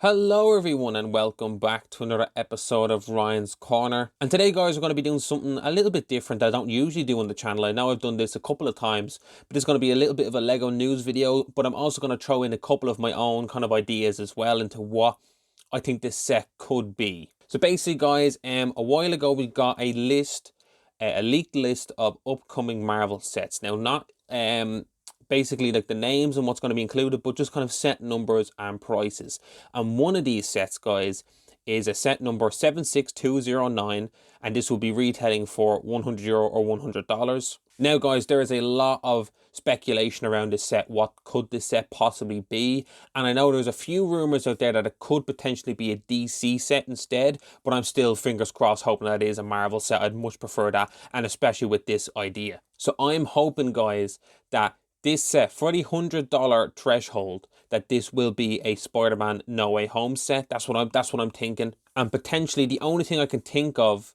Hello everyone and welcome back to another episode of Ryan's Corner. And today guys we're going to be doing something a little bit different that I don't usually do on the channel. I know I've done this a couple of times, but it's going to be a little bit of a Lego news video, but I'm also going to throw in a couple of my own kind of ideas as well into what I think this set could be. So basically guys, a while ago we got a list, a leaked list of upcoming Marvel sets. Now not basically like the names and what's going to be included, but just kind of set numbers and prices. And one of these sets, guys, is a set number 76209, and this will be retailing for €100 or $100. Now, guys, there is a lot of speculation around this set. What could this set possibly be? And I know there's a few rumors out there that it could potentially be a DC set instead, but I'm still fingers crossed hoping that it is a Marvel set. I'd much prefer that, and especially with this idea. So I'm hoping, guys, that this set, for the $100 threshold, that this will be a Spider-Man No Way Home set. That's what I'm thinking. And potentially the only thing I can think of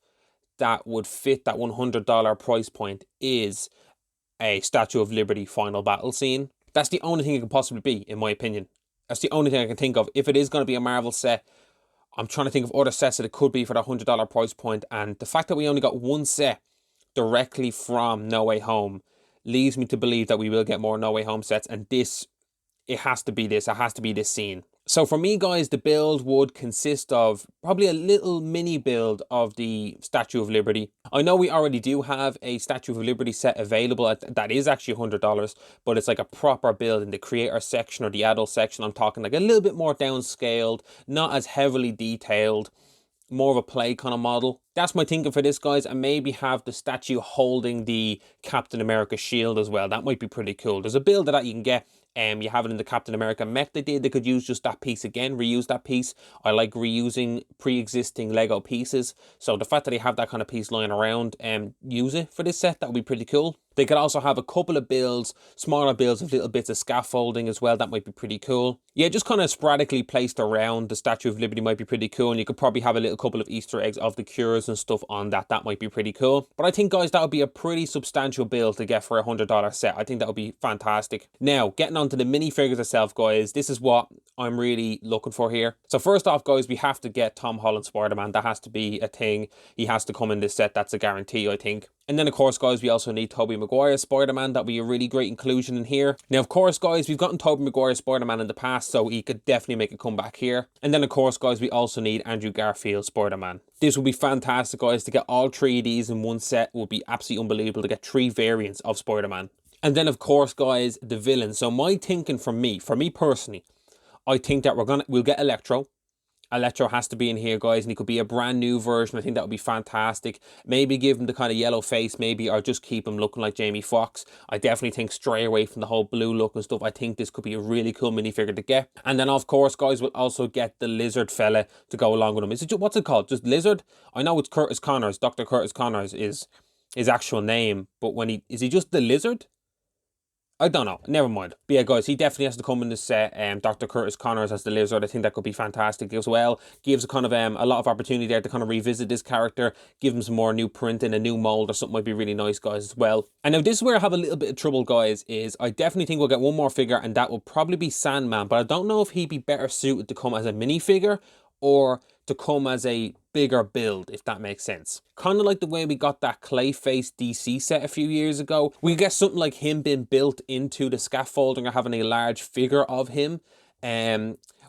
that would fit that $100 price point is a Statue of Liberty final battle scene. That's the only thing it could possibly be, in my opinion. That's the only thing I can think of. If it is going to be a Marvel set, I'm trying to think of other sets that it could be for the $100 price point. And the fact that we only got one set directly from No Way Home leads me to believe that we will get more No Way Home sets, and it has to be this scene. So for me, guys, the build would consist of probably a little mini build of the Statue of Liberty. I know we already do have a Statue of Liberty set available that is actually $100, but it's like a proper build in the creator section or the adult section. I'm talking like a little bit more downscaled, not as heavily detailed, more of a play kind of model. That's my thinking for this, guys, and maybe have the statue holding the Captain America shield as well. That might be pretty cool. There's a build of that you can get. You have it in the Captain America mech they did. They could use just that piece again, reuse that piece. I like reusing pre-existing Lego pieces. So the fact that they have that kind of piece lying around and use it for this set, that would be pretty cool. They could also have a couple of builds, smaller builds of little bits of scaffolding as well. That might be pretty cool. Yeah, just kind of sporadically placed around the Statue of Liberty might be pretty cool. And you could probably have a little couple of Easter eggs of the cures and stuff on that. That might be pretty cool. But I think, guys, that would be a pretty substantial build to get for a $100 set. I think that would be fantastic. Now, getting on to the minifigures itself, guys, this is what I'm really looking for here. So first off, guys, we have to get Tom Holland Spider-Man. That has to be a thing. He has to come in this set. That's a guarantee, I think. And then, of course, guys, we also need Tobey Maguire's Spider-Man. That would be a really great inclusion in here. Now, of course, guys, we've gotten Tobey Maguire's Spider-Man in the past, so he could definitely make a comeback here. And then, of course, guys, we also need Andrew Garfield's Spider-Man. This would be fantastic, guys. To get all three of these in one set would be absolutely unbelievable, to get three variants of Spider-Man. And then, of course, guys, the villain. So my thinking for me personally, I think that we'll get Electro. Electro has to be in here, guys, and he could be a brand new version. I think that would be fantastic. Maybe give him the kind of yellow face, maybe, or just keep him looking like Jamie Foxx. I definitely think stray away from the whole blue look and stuff. I think this could be a really cool minifigure to get. And then, of course, guys, we'll also get the lizard fella to go along with him. What's it called? Just Lizard? I know it's Curtis Connors. Dr. Curtis Connors is his actual name, but is he just the lizard? I don't know. Never mind. But yeah, guys, he definitely has to come in this set. Dr. Curtis Connors as the Lizard. I think that could be fantastic as well. Gives a kind of a lot of opportunity there to kind of revisit this character. Give him some more new printing, a new mold or something might be really nice, guys, as well. And now this is where I have a little bit of trouble, guys, is I definitely think we'll get one more figure, and that will probably be Sandman. But I don't know if he'd be better suited to come as a minifigure or to come as a bigger build, if that makes sense. Kind of like the way we got that Clayface DC set a few years ago. We get something like him being built into the scaffolding or having a large figure of him,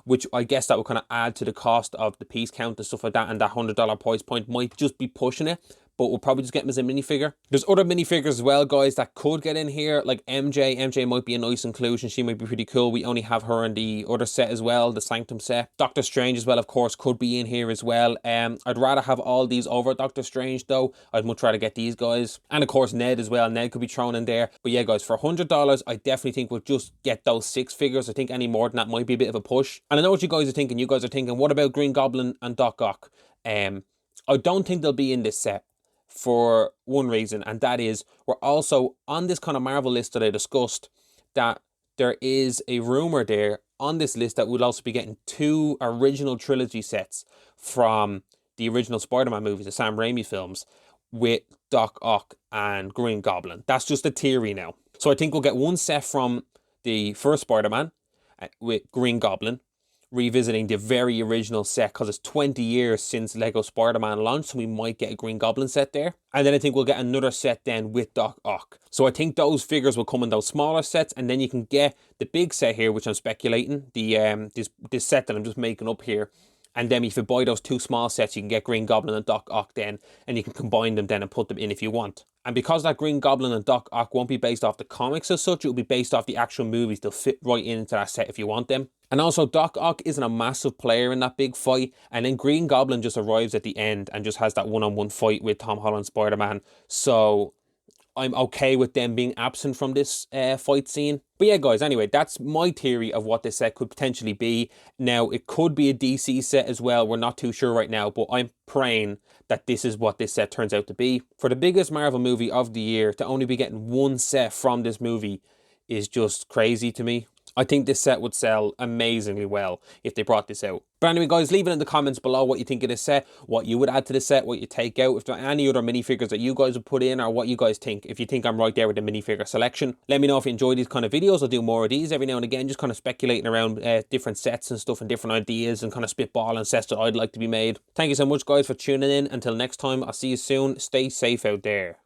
which I guess that would kind of add to the cost of the piece count and stuff like that, and that $100 price point might just be pushing it. But we'll probably just get him as a minifigure. There's other minifigures as well, guys, that could get in here, like MJ. MJ might be a nice inclusion. She might be pretty cool. We only have her in the other set as well, the Sanctum set. Doctor Strange as well, of course, could be in here as well. I'd rather have all these over Doctor Strange, though. I'd much rather get these guys. And, of course, Ned as well. Ned could be thrown in there. But, yeah, guys, for $100, I definitely think we'll just get those 6 figures. I think any more than that might be a bit of a push. And I know what you guys are thinking. You guys are thinking, what about Green Goblin and Doc Ock? I don't think they'll be in this set, for one reason, and that is we're also on this kind of Marvel list that I discussed, that there is a rumor there on this list that we'll also be getting 2 original trilogy sets from the original Spider-Man movies, the Sam Raimi films, with Doc Ock and Green Goblin. That's just a theory now. So I think we'll get one set from the first Spider-Man with Green Goblin, revisiting the very original set because it's 20 years since Lego Spider-Man launched, so we might get a Green Goblin set there. And then I think we'll get another set then with Doc Ock. So I think those figures will come in those smaller sets, and then you can get the big set here, which I'm speculating, the this set that I'm just making up here. And then if you buy those 2 small sets, you can get Green Goblin and Doc Ock then, and you can combine them then and put them in if you want. And because that Green Goblin and Doc Ock won't be based off the comics as such, it will be based off the actual movies. They'll fit right into that set if you want them. And also, Doc Ock isn't a massive player in that big fight, and then Green Goblin just arrives at the end and just has that one-on-one fight with Tom Holland's Spider-Man. So I'm okay with them being absent from this fight scene. But yeah, guys, anyway, that's my theory of what this set could potentially be. Now, it could be a DC set as well. We're not too sure right now, but I'm praying that this is what this set turns out to be. For the biggest Marvel movie of the year, to only be getting 1 set from this movie is just crazy to me. I think this set would sell amazingly well if they brought this out. But anyway, guys, leave it in the comments below what you think of this set, what you would add to the set, what you take out, if there are any other minifigures that you guys would put in, or what you guys think. If you think I'm right there with the minifigure selection, let me know if you enjoy these kind of videos. I'll do more of these every now and again, just kind of speculating around different sets and stuff and different ideas and kind of spitballing sets that I'd like to be made. Thank you so much, guys, for tuning in. Until next time, I'll see you soon. Stay safe out there.